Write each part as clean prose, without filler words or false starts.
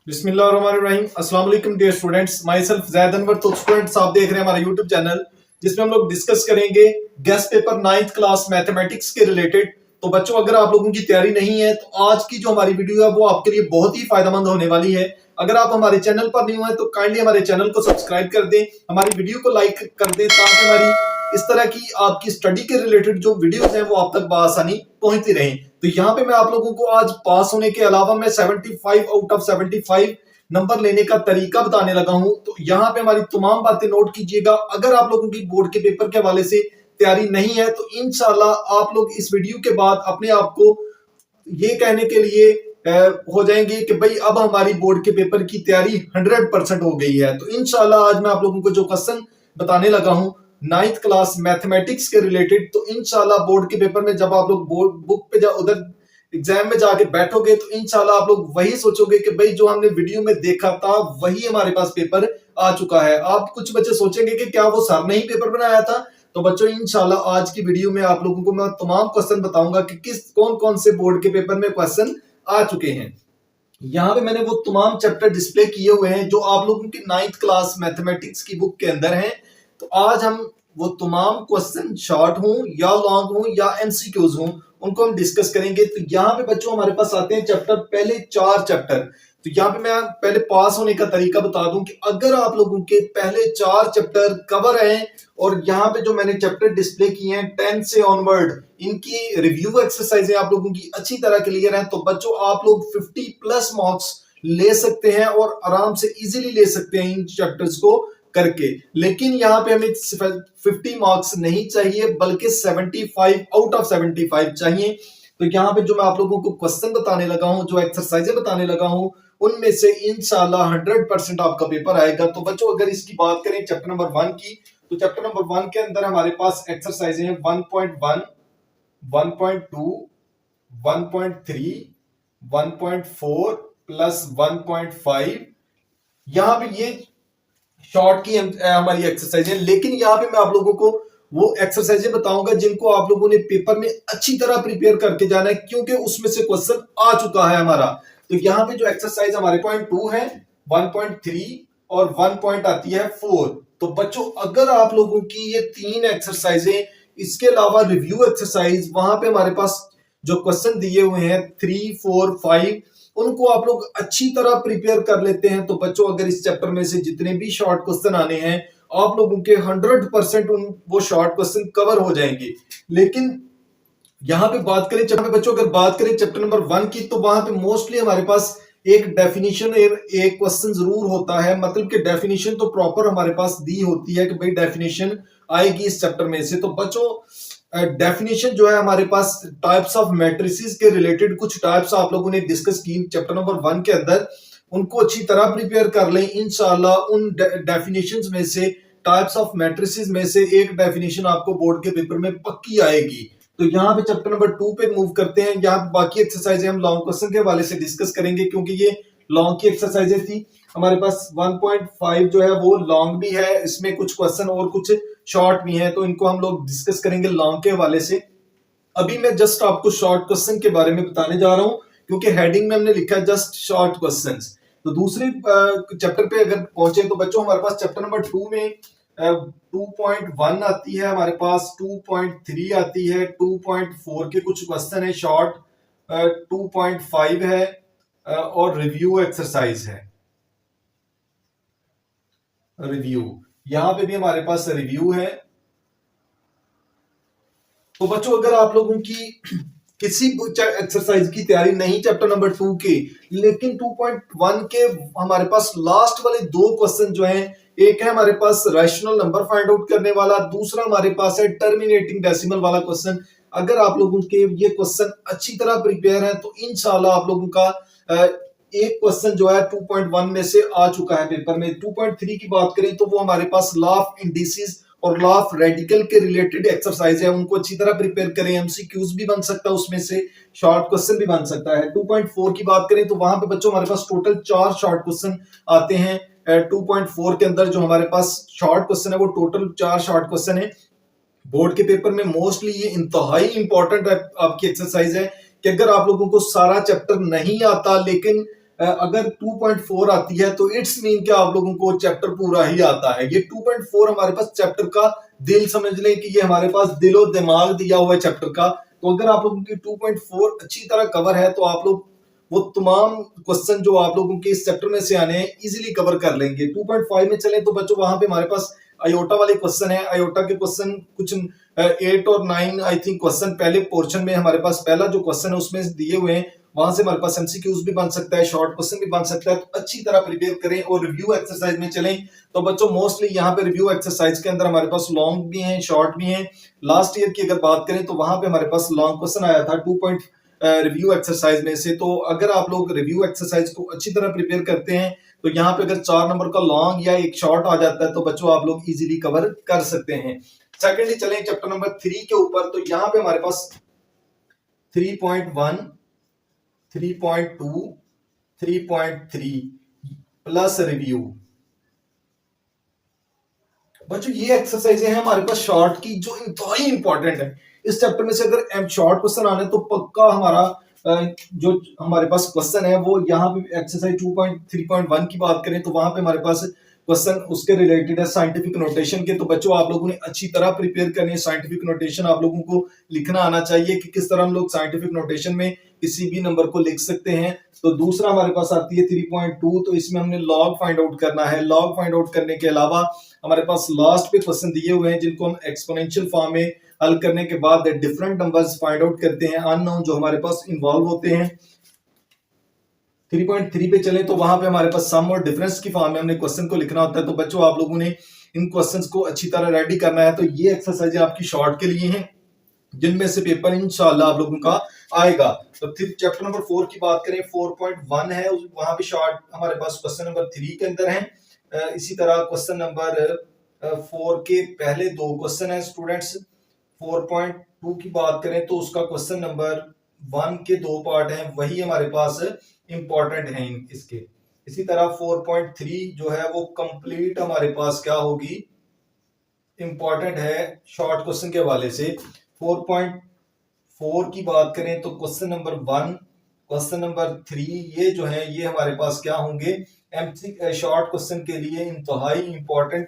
बिस्मिल्लाहिर्रहमानिर्रहीम। अस्सलाम वालेकुम dear students, myself Zaid Anwar. तो स्टूडेंट्स, आप देख रहे हैं हमारा यूट्यूब चैनल जिसमें हम लोग डिस्कस करेंगे guest paper 9th class mathematics के रिलेटेड। तो बच्चों, अगर आप लोगों की तैयारी नहीं है तो आज की जो हमारी वीडियो है वो आपके लिए बहुत ही फायदेमंद होने वाली है। अगर आप हमारे चैनल पर नहीं हुए तो काइंडली हमारे चैनल को सब्सक्राइब कर दें, हमारी वीडियो को लाइक कर दें, ताकि हमारी इस तरह की आपकी स्टडी के रिलेटेड जो वीडियोस हैं वो आप तक बआसानी पहुंचती रहें। तो यहाँ पे मैं आप लोगों को आज पास होने के अलावा मैं 75 आउट ऑफ 75 नंबर लेने का तरीका बताने लगा हूं। तो यहाँ पे हमारी तमाम बातें नोट कीजिएगा। अगर आप लोगों की बोर्ड के पेपर के हवाले से तैयारी नहीं है तो इंशाल्लाह आप लोग इस वीडियो के बाद अपने आप को ये कहने के लिए हो जाएंगे कि भाई अब हमारी बोर्ड के पेपर की तैयारी 100% हो गई है। तो इंशाल्लाह आज मैं आप लोगों को जो क्वेश्चन बताने लगा हूं 9th क्लास मैथमेटिक्स के रिलेटेड, तो इंशाल्लाह बोर्ड के पेपर में जब आप लोग बोर्ड बुक पे उधर एग्जाम में जाके बैठोगे तो इंशाल्लाह आप लोग वही सोचोगे कि भाई जो हमने वीडियो में देखा था वही हमारे पास पेपर आ चुका है। आप कुछ बच्चे सोचेंगे कि क्या वो सर ने ही पेपर बनाया था। तो बच्चों, इंशाल्लाह आज की वीडियो में आप लोगों को मैं तमाम क्वेश्चन बताऊंगा कि किस कौन कौन से बोर्ड के पेपर में क्वेश्चन आ चुके हैं। यहाँ पे मैंने वो तमाम चैप्टर डिस्प्ले किए हुए हैं जो आप लोगों की 9th क्लास मैथमेटिक्स की बुक के अंदर हैं। तो आज हम वो तमाम क्वेश्चन शॉर्ट हों या लॉन्ग हों या एमसीक्यूज हों उनको हम डिस्कस करेंगे। तो यहाँ पे बच्चों हमारे पास आते हैं चैप्टर, पहले 4 चैप्टर। तो यहाँ पे मैं पहले पास होने का तरीका बता दूं कि अगर आप लोगों के पहले 4 चैप्टर कवर हैं और यहाँ पे जो मैंने चैप्टर डिस्प्ले किए हैं 10 से ऑनवर्ड, इनकी रिव्यू एक्सरसाइजें आप लोगों की अच्छी तरह क्लियर हैं, तो बच्चों आप लोग 50 प्लस मार्क्स ले सकते हैं और आराम से इजीली ले सकते हैं इन चैप्टर्स को करके। लेकिन यहाँ पे हमें 50 मार्क्स नहीं चाहिए बल्कि 75 आउट ऑफ 75 चाहिए। तो यहाँ पे जो मैं आप लोगों को क्वेश्चन बताने लगा हूँ, जो एक्सरसाइजें बताने लगा हूँ, उनमें से इंशाल्लाह 100% आपका पेपर आएगा। तो बच्चों, अगर इसकी बात करें चैप्टर नंबर 1 की, तो चैप्टर नंबर 1 के अंदर हमारे पास एक्सरसाइजें हैं 1.1, 1.2, 1.3, 1.4 प्लस 1.5। यहाँ पे ये शॉर्ट की हमारी एक्सरसाइज है। लेकिन यहाँ पे मैं आप लोगों को वो एक्सरसाइजें बताऊंगा जिनको आप लोगों ने पेपर में अच्छी तरह प्रिपेयर करके जाना है, क्योंकि उसमें से क्वेश्चन आ चुका है हमारा। तो यहाँ पे जो एक्सरसाइज हमारे 1.2 है, 1.3 और 1 पॉइंट आती है 4। तो बच्चों, अगर आप लोगों की ये 3 एक्सरसाइजें, इसके अलावा रिव्यू एक्सरसाइज, वहां पे हमारे पास जो क्वेश्चन दिए हुए हैं 3, 4, 5, उनको आप लोग अच्छी तरह प्रिपेयर कर लेते हैं, तो बच्चों अगर इस चैप्टर में से जितने भी शॉर्ट क्वेश्चन आने हैं आप लोगों के 100% वो शॉर्ट क्वेश्चन कवर हो जाएंगे। लेकिन यहाँ पे बात करें बच्चों, अगर बात करें चैप्टर नंबर 1 की, तो वहां पे मोस्टली हमारे पास एक डेफिनेशन एक क्वेश्चन जरूर होता है। मतलब कि डेफिनेशन तो प्रॉपर हमारे पास दी होती है कि भाई डेफिनेशन आएगी इस चैप्टर में से। तो बच्चों, डेफिनेशन जो है हमारे पास टाइप्स ऑफ मैट्रिसेस के रिलेटेड कुछ टाइप्स आप लोगों ने डिस्कस की चैप्टर नंबर 1 के अंदर, उनको अच्छी तरह प्रिपेयर कर लें। इंशाल्लाह उन डेफिनेशंस में से, टाइप्स ऑफ मैट्रिसेस में से एक डेफिनेशन आपको बोर्ड के पेपर में पक्की आएगी। तो यहाँ पे चैप्टर नंबर 2 पे मूव करते हैं। यहाँ पे बाकी एक्सरसाइजें हम लॉन्ग क्वेश्चन के हवाले से डिस्कस करेंगे, क्योंकि ये लॉन्ग की एक्सरसाइजें थी। हमारे पास 1.5 जो है वो लॉन्ग भी है, इसमें कुछ क्वेश्चन और कुछ शॉर्ट भी है, तो इनको हम लोग डिस्कस करेंगे लॉन्ग के हवाले से। अभी मैं जस्ट आपको शॉर्ट क्वेश्चन के बारे में बताने जा रहा हूं, क्योंकि हेडिंग में हमने लिखा है जस्ट शॉर्ट क्वेश्चंस। तो दूसरे चैप्टर पे अगर पहुंचे तो बच्चों हमारे पास चैप्टर नंबर 2 में 2.1 आती है, हमारे पास 2.3 आती है, 2.4 के कुछ क्वेश्चन है शॉर्ट, 2.5 है और रिव्यू एक्सरसाइज है। रिव्यू, यहां पे भी हमारे पास रिव्यू है। तो बच्चों, अगर आप लोगों की किसी एक्सरसाइज की तैयारी नहीं चैप्टर नंबर 2 के, लेकिन 2.1 के हमारे पास लास्ट वाले 2 क्वेश्चन जो हैं, एक है हमारे पास रैशनल नंबर फाइंड आउट करने वाला, दूसरा हमारे पास है टर्मिनेटिंग डेसिमल वाला क्वेश्चन। अगर आप लोगों के ये क्वेश्चन अच्छी तरह प्रिपेयर है तो इंशाल्लाह आप लोगों का एक क्वेश्चन जो है 2.1 में से आ चुका है पेपर में। 2.3 की बात करें तो वो हमारे पास लॉ ऑफ इंडिसेस और लॉ ऑफ रेडिकल के रिलेटेड एक्सरसाइज है, उनको अच्छी तरह प्रिपेयर करें। एमसीक्यूज भी बन सकता है उसमें से, शॉर्ट क्वेश्चन भी बन सकता है। 2.4 की बात करें तो वहां पे बच्चों हमारे पास टोटल 4 शॉर्ट क्वेश्चन आते हैं। 2.4 के अंदर जो हमारे पास शॉर्ट क्वेश्चन है वो टोटल 4 शॉर्ट क्वेश्चन है। बोर्ड के पेपर में मोस्टली ये इंतहाई इंपॉर्टेंट आपकी एक्सरसाइज है कि अगर आप लोगों को सारा चैप्टर नहीं आता, लेकिन अगर 2.4 आती है तो इट्स मीन कि आप लोगों को चैप्टर पूरा ही आता है। ये 2.4 हमारे पास चैप्टर का दिल समझ लें कि ये हमारे पास दिलो दिमाग दिया हुआ है चैप्टर का। तो अगर आप लोगों की 2.4 अच्छी तरह कवर है तो आप लोग वो तमाम क्वेश्चन जो आप लोगों के इस चैप्टर में से आने हैं इजीली कवर कर लेंगे। 2.5 में चले तो बच्चों वहां पे हमारे पास अयोटा वाले क्वेश्चन है। अयोटा के क्वेश्चन कुछ 8 और 9 आई थिंक क्वेश्चन पहले पोर्शन में हमारे पास पहला जो क्वेश्चन है उसमें दिए हुए हैं। वहां से हमारे पास एमसीक्यूज भी बन सकता है, शॉर्ट क्वेश्चन भी बन सकता है। तो अच्छी तरह प्रिपेयर करें और रिव्यू एक्सरसाइज में चलें। तो बच्चों मोस्टली यहाँ पे रिव्यू एक्सरसाइज के अंदर हमारे पास लॉन्ग भी हैं, शॉर्ट भी हैं। लास्ट ईयर की अगर बात करें तो वहां पे हमारे पास लॉन्ग क्वेश्चन आया था 2 रिव्यू एक्सरसाइज में से। तो अगर आप लोग रिव्यू एक्सरसाइज को अच्छी तरह प्रिपेयर करते हैं तो यहाँ पे अगर 4 नंबर का लॉन्ग या एक शॉर्ट आ जाता है तो बच्चों आप लोग इजीली कवर कर सकते हैं। सेकेंडली चलें चैप्टर नंबर 3 के ऊपर। तो यहाँ पे हमारे पास 3.1, 3.2, 3.3 प्लस रिव्यू। बच्चों ये एक्सरसाइजें हैं हमारे पास शॉर्ट की जो इंतहाई इंपॉर्टेंट है। इस चैप्टर में से अगर शॉर्ट क्वेश्चन आने तो पक्का हमारा जो हमारे पास क्वेश्चन है वो यहाँ पे एक्सरसाइज 2.3.1 की बात करें तो वहां पे हमारे पास क्वेश्चन उसके रिलेटेड है साइंटिफिक नोटेशन के। तो बच्चों आप लोगों ने अच्छी तरह प्रिपेयर करनी है। साइंटिफिक नोटेशन आप लोगों को लिखना आना चाहिए कि किस तरह हम लोग साइंटिफिक नोटेशन में किसी भी नंबर को लिख सकते हैं। तो दूसरा हमारे पास आती है 3.2। तो इसमें हमने लॉग फाइंड आउट करना है। लॉग फाइंड आउट करने के अलावा हमारे पास लास्ट पे क्वेश्चन दिए हुए हैं जिनको हम एक्सपोनेंशियल फॉर्म में हल करने के बाद डिफरेंट नंबर्स फाइंड आउट करते हैं, अननोन जो हमारे पास इन्वॉल्व होते हैं। 3.3 पे चले तो वहां पे हमारे पास सम और डिफरेंस की फॉर्म में हमने क्वेश्चन को लिखना होता है। तो बच्चों आप लोगों ने इन क्वेश्चंस को अच्छी तरह रेडी करना है। तो ये एक्सरसाइज आपकी शॉर्ट के लिए हैं जिनमें से पेपर इंशाल्लाह आप लोगों का आएगा। तो फिर चैप्टर नंबर 4 की बात करें 4.1 है वहां पे शॉर्ट हमारे पास क्वेश्चन नंबर 3 के अंदर है। इसी तरह क्वेश्चन नंबर 4 के पहले 2 क्वेश्चन है स्टूडेंट्स। 4.2 की बात करें तो उसका क्वेश्चन नंबर 1 के 2 पार्ट हैं वही हमारे पास इंपॉर्टेंट हैं इसके। इसी तरह 4.3 जो है वो कंप्लीट हमारे पास क्या होगी, इंपॉर्टेंट है शॉर्ट क्वेश्चन के हवाले से। 4.4 की बात करें तो क्वेश्चन नंबर 1, क्वेश्चन नंबर 3 ये जो है ये हमारे पास क्या होंगे, एमसी शॉर्ट क्वेश्चन के लिए इंतहाई इंपॉर्टेंट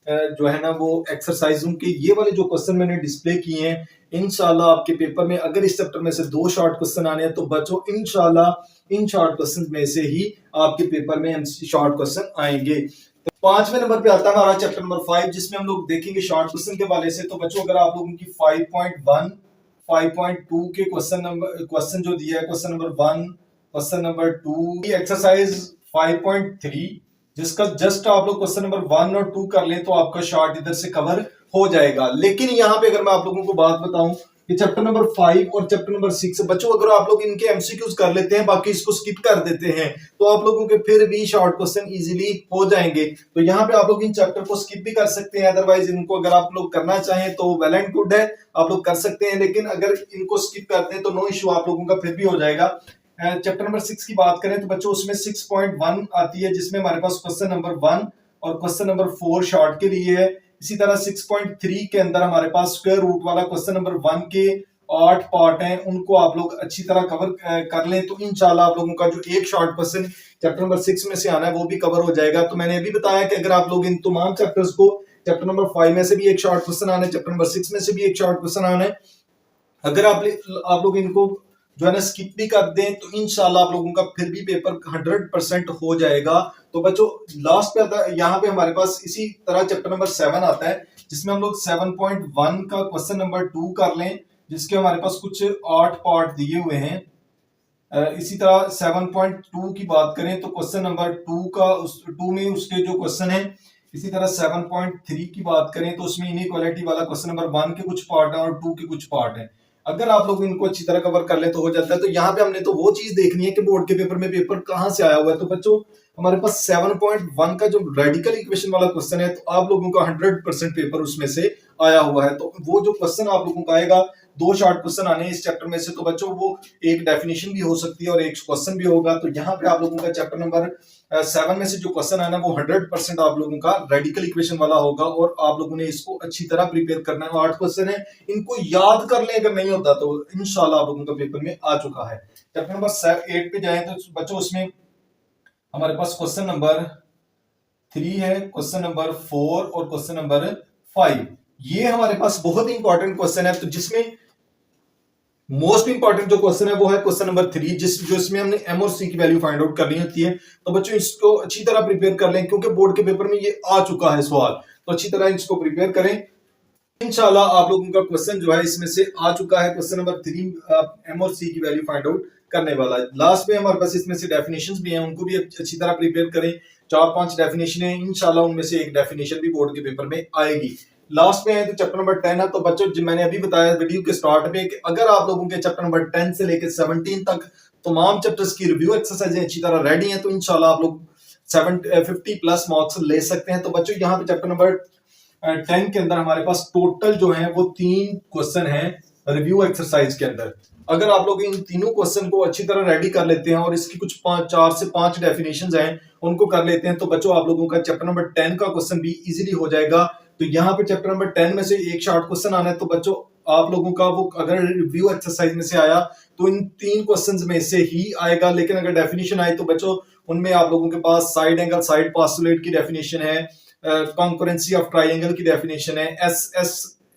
जो है ना वो एक्सरसाइजों के ये वाले जो क्वेश्चन मैंने डिस्प्ले किए हैं। इंशाल्लाह आपके पेपर में अगर इस चैप्टर में से 2 शॉर्ट क्वेश्चन आने हैं तो बच्चों इंशाल्लाह इन शॉर्ट क्वेश्चन में से ही आपके पेपर में शॉर्ट क्वेश्चन आएंगे। तो 5वें नंबर पे आता है हमारा चैप्टर नंबर 5 जिसमें हम लोग देखेंगे शॉर्ट क्वेश्चन के वाले से। तो बच्चों अगर आप लोगों की 5.1, 5.2 के क्वेश्चन जो दिया है question number 1, question number 2 exercise 5.3 जिसका जस्ट आप लोग क्वेश्चन नंबर 1 और 2 कर लें तो आपका शॉर्ट इधर से कवर हो जाएगा। लेकिन यहाँ पे अगर मैं आप लोगों को बात बताऊं कि चैप्टर नंबर 5 और चैप्टर नंबर 6 बच्चों अगर आप लोग इनके एमसीक्यूज कर लेते हैं बाकी इसको स्किप कर देते हैं तो आप लोगों के फिर भी शॉर्ट क्वेश्चन इजीली हो जाएंगे। तो यहाँ पे आप लोग इन चैप्टर को स्किप भी कर सकते हैं, अदरवाइज इनको अगर आप लोग करना चाहें तो वेल एंड गुड है, आप लोग कर सकते हैं। लेकिन अगर इनको स्किप करते हैं तो नो इश्यू, आप लोगों का फिर भी हो जाएगा। चैप्टर नंबर 6 की बात करें तो बच्चों उसमें 6.1 आती है जिसमें हमारे पास क्वेश्चन नंबर 1 और क्वेश्चन नंबर 4 शॉर्ट के लिए है। इसी तरह 6.3 के अंदर हमारे पास स्क्वायर रूट वाला क्वेश्चन नंबर 1 के 8 पार्ट हैं, उनको आप लोग अच्छी तरह कवर कर लें तो इंशाल्लाह आप लोगों का जो एक शॉर्ट क्वेश्चन चैप्टर नंबर 6 में से आना है वो भी कवर हो जाएगा। तो मैंने अभी बताया कि अगर आप लोग इन तमाम चैप्टर्स को चैप्टर नंबर 5 में से भी एक शॉर्ट क्वेश्चन आना है, चैप्टर नंबर 6 में से भी एक शॉर्ट क्वेश्चन आना है, अगर आप लोग इनको जो है ना स्किप भी कर दें तो इंशाल्लाह आप लोगों का फिर भी पेपर 100% हो जाएगा। तो बच्चों लास्ट पे आता है यहाँ पे हमारे पास इसी तरह चैप्टर नंबर 7 आता है जिसमें हम लोग 7.1 का क्वेश्चन नंबर 2 कर लें जिसके हमारे पास कुछ 8 पार्ट दिए हुए हैं। इसी तरह 7.2 की बात करें तो क्वेश्चन नंबर 2 में उसके जो क्वेश्चन है। इसी तरह 7.3 की बात करें तो उसमें इनइक्वालिटी वाला क्वेश्चन नंबर 1 के कुछ पार्ट है और 2 के कुछ पार्ट है। अगर आप लोग इनको अच्छी तरह कवर कर ले तो हो जाता है। तो यहाँ पे हमने तो वो चीज देखनी है कि बोर्ड के पेपर में पेपर कहाँ से आया हुआ है। तो बच्चों हमारे पास 7.1 का जो रेडिकल इक्वेशन वाला क्वेश्चन है तो आप लोगों का 100% पेपर उसमें से आया हुआ है। तो वो जो क्वेश्चन आप लोगों का आएगा, 2 शॉर्ट क्वेश्चन आने इस चैप्टर में से, तो बच्चों वो एक डेफिनेशन भी हो सकती है और एक क्वेश्चन भी होगा। तो यहाँ पे आप लोगों का चैप्टर नंबर 7 में से जो क्वेश्चन आना वो 100% आप लोगों का रेडिकल इक्वेशन वाला होगा और आप लोगों ने इसको अच्छी तरह प्रिपेयर करना है। 8 क्वेश्चन है, इनको याद कर ले, अगर नहीं होता तो इंशाल्लाह आप लोगों का पेपर में आ चुका है। चैप्टर नंबर 8 पे जाए तो बच्चों उसमें हमारे पास क्वेश्चन नंबर 3 है, क्वेश्चन नंबर 4 और क्वेश्चन नंबर 5। ये हमारे पास बहुत ही इंपॉर्टेंट क्वेश्चन है, तो जिसमें मोस्ट इंपॉर्टेंट जो क्वेश्चन है वो है क्वेश्चन नंबर 3, जो इसमें हमने एम और सी की वैल्यू फाइंड आउट करनी होती है। तो बच्चों इसको अच्छी तरह प्रिपेयर कर लें, क्योंकि बोर्ड के पेपर में ये आ चुका है सवाल, तो अच्छी तरह इसको प्रिपेयर करें। इंशाल्लाह आप लोगों का क्वेश्चन जो है इसमें से आ चुका है, क्वेश्चन नंबर 3 एम और सी की वैल्यू फाइंड आउट करने वाला है। लास्ट में हमारे पास इसमें से डेफिनेशंस भी हैं, उनको भी अच्छी तरह प्रिपेयर करें। 4-5 डेफिनेशन है, इंशाल्लाह उनमें से एक डेफिनेशन भी बोर्ड के पेपर में आएगी। लास्ट में है तो चैप्टर नंबर 10 है। तो बच्चों मैंने अभी बताया वीडियो के स्टार्ट में कि अगर आप लोगों के चैप्टर नंबर 10 से लेकर 17 तक तमाम चैप्टर्स की रिव्यू एक्सरसाइजें अच्छी तरह रेडी हैं, तो इंशाल्लाह आप लोग 50 प्लस मार्क्स ले सकते हैं। तो बच्चों यहाँ पे चैप्टर नंबर 10 के अंदर हमारे पास टोटल जो है वो 3 क्वेश्चन है रिव्यू एक्सरसाइज के अंदर। अगर आप लोग इन तीनों क्वेश्चन को अच्छी तरह रेडी कर लेते हैं और इसकी कुछ 4 से 5 डेफिनेशंस हैं उनको कर लेते हैं, तो बच्चों आप लोगों का चैप्टर नंबर 10 का क्वेश्चन भी इजीली हो जाएगा। तो यहाँ पे चैप्टर नंबर 10 में से एक शॉर्ट क्वेश्चन आना है, तो बच्चों आप लोगों का वो अगर रिव्यू एक्सरसाइज में से आया तो इन 3 क्वेश्चंस में से ही आएगा। लेकिन अगर डेफिनेशन आए तो बच्चों उनमें आप लोगों के पास साइड एंगल साइड पोस्टुलेट की डेफिनेशन है, कॉन्करेंसी ऑफ ट्राइंगल की डेफिनेशन है,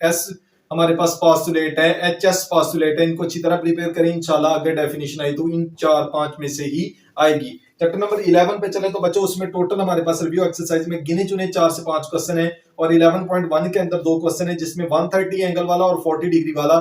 एस हमारे पास पोस्टुलेट है, एच पोस्टुलेट है। इनको अच्छी तरह प्रिपेयर करें, इंशाल्लाह अगर डेफिनेशन आई तो इन 4-5 में से ही आएगी। चैप्टर नंबर 11 पे चले तो बच्चों उसमें टोटल हमारे पास रिव्यू एक्सरसाइज में गिने चुने 4 से 5 क्वेश्चन है और 11.1 के अंदर 2 क्वेश्चन है, जिसमें 130 एंगल वाला और 40 डिग्री वाला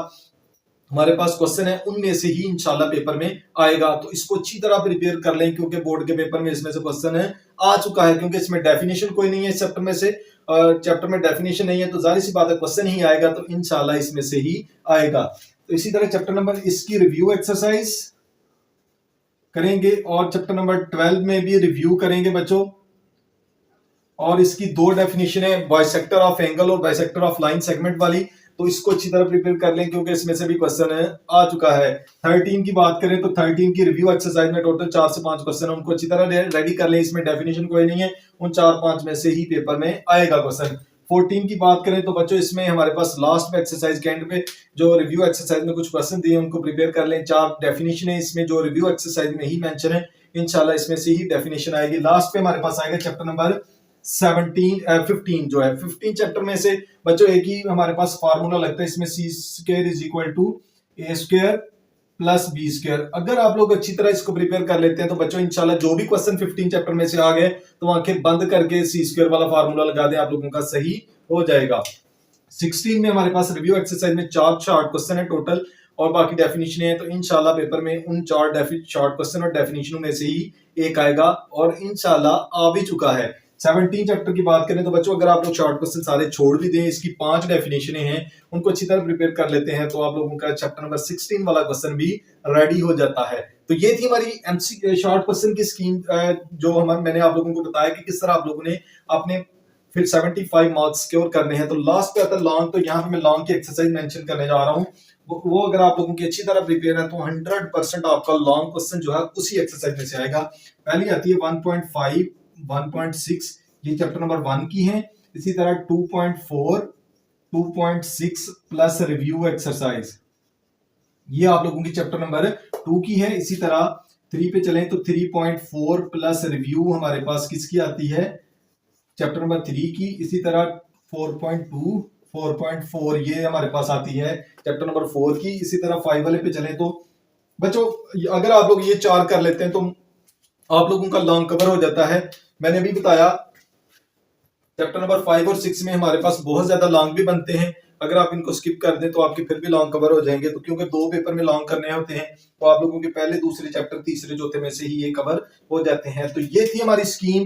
हमारे पास क्वेश्चन है, उनमें से ही इंशाल्लाह पेपर में आएगा। तो इसको अच्छी तरह प्रिपेयर कर लें, क्योंकि बोर्ड के पेपर में इसमें से क्वेश्चन है आ चुका है। क्योंकि इसमें डेफिनेशन कोई नहीं है, इस चैप्टर में से चैप्टर में डेफिनेशन नहीं है, तो जाहिर सी बात है क्वेश्चन ही आएगा, तो इंशाल्लाह इसमें से ही आएगा। तो इसी तरह चैप्टर नंबर इसकी रिव्यू एक्सरसाइज करेंगे और चैप्टर नंबर 12 में भी रिव्यू करेंगे बच्चों। और इसकी 2 डेफिनेशन है, बाइसेक्टर ऑफ एंगल और बाइसेक्टर ऑफ लाइन सेगमेंट वाली, तो इसको अच्छी तरह प्रिपेयर कर लें, क्योंकि इसमें से भी क्वेश्चन आ चुका है। 13 की बात करें तो 13 की रिव्यू एक्सरसाइज में टोटल 4 से 5 क्वेश्चन है, उनको अच्छी तरह रेडी कर लें। इसमें डेफिनेशन कोई नहीं है, उन 4-5 में से ही पेपर में आएगा क्वेश्चन। 14 की बात करें तो बच्चों इसमें हमारे पास लास्ट में एक्सरसाइज के एंड पे जो रिव्यू एक्सरसाइज में कुछ क्वेश्चन दिए उनको प्रिपेयर कर लें। 4 डेफिनेशन है इसमें जो रिव्यू एक्सरसाइज में ही मेंशन है, इंशाल्लाह इसमें से ही डेफिनेशन आएगी। लास्ट पे हमारे पास आएगा चैप्टर नंबर 15 जो है 15 चैप्टर में से बच्चों एक ही हमारे पास फार्मूला लगता है इसमें, c square is equal to a square plus b square. अगर आप लोग अच्छी तरह इसको प्रिपेयर कर लेते हैं तो बच्चों इंशाल्लाह जो भी क्वेश्चन 15 चैप्टर में से आ गए तो आंखें बंद करके सी स्क्वायर वाला फार्मूला लगा दें, आप लोगों का सही हो जाएगा। 16 में हमारे पास रिव्यू एक्सरसाइज में 4 शॉर्ट क्वेश्चन है टोटल और बाकी डेफिनेशन है, तो इंशाल्लाह पेपर में उन 4 शॉर्ट क्वेश्चन और डेफिनेशनों में से ही एक आएगा और इंशाल्लाह आ भी चुका है। 17 चैप्टर की बात करें तो बच्चों अगर आप लोग शॉर्ट क्वेश्चन सारे छोड़ भी दें, इसकी 5 डेफिनेशन हैं उनको अच्छी तरह प्रिपेयर कर लेते हैं, तो आप लोगों का चैप्टर नंबर 16 वाला क्वेश्चन भी रेडी हो जाता है। तो ये थी हमारी एमसी शॉर्ट क्वेश्चन की स्कीम, जो मैंने आप लोगों को बताया कि किस तरह आप लोगों ने अपने फिर 75 मार्क्स सिक्योर करने हैं। तो लास्ट पे आता है लॉन्ग, तो यहाँ पे मैं लॉन्ग की एक्सरसाइज मेंशन करने जा रहा हूँ। वो अगर आप लोगों की अच्छी तरह प्रिपेयर है तो 100% आपका लॉन्ग क्वेश्चन जो है उसी एक्सरसाइज में से आएगा। पहली आती है 1.5, 1.6, ये चैप्टर नंबर 1 की है। इसी तरह 2.4, 2.6 प्लस रिव्यू एक्सरसाइज, ये आप लोगों की चैप्टर नंबर 2 की है। इसी तरह 3 पे चलें तो 3.4 प्लस रिव्यू हमारे पास किसकी आती है, चैप्टर नंबर 3 की। इसी तरह 4.2, 4.4 ये हमारे पास आती है चैप्टर नंबर 4 की। इसी तरह 5 वाले पे चले तो बच्चों अगर आप लोग ये 4 कर लेते हैं तो आप लोगों का लॉन्ग कवर हो जाता है। मैंने अभी बताया चैप्टर नंबर 5 और 6 में हमारे पास बहुत ज्यादा लॉन्ग भी बनते हैं, अगर आप इनको स्किप कर दें तो आपके फिर भी लॉन्ग कवर हो जाएंगे। तो क्योंकि 2 पेपर में लॉन्ग करने होते हैं तो आप लोगों के पहले दूसरे चैप्टर तीसरे चौथे में से ही ये कवर हो जाते हैं। तो ये थी हमारी स्कीम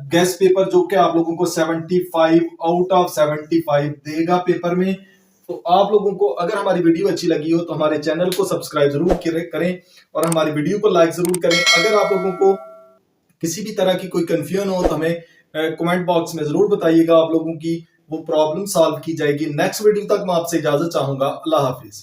गेस्ट पेपर, जो कि आप लोगों को 75 आउट ऑफ 75 देगा पेपर में। तो आप लोगों को अगर हमारी वीडियो अच्छी लगी हो तो हमारे चैनल को सब्सक्राइब जरूर करें और हमारी वीडियो को लाइक जरूर करें। अगर आप लोगों को किसी भी तरह की कोई कंफ्यूजन हो तो हमें कमेंट बॉक्स में जरूर बताइएगा, आप लोगों की वो प्रॉब्लम सॉल्व की जाएगी। नेक्स्ट वीडियो तक मैं आपसे इजाजत चाहूंगा। अल्लाह हाफिज।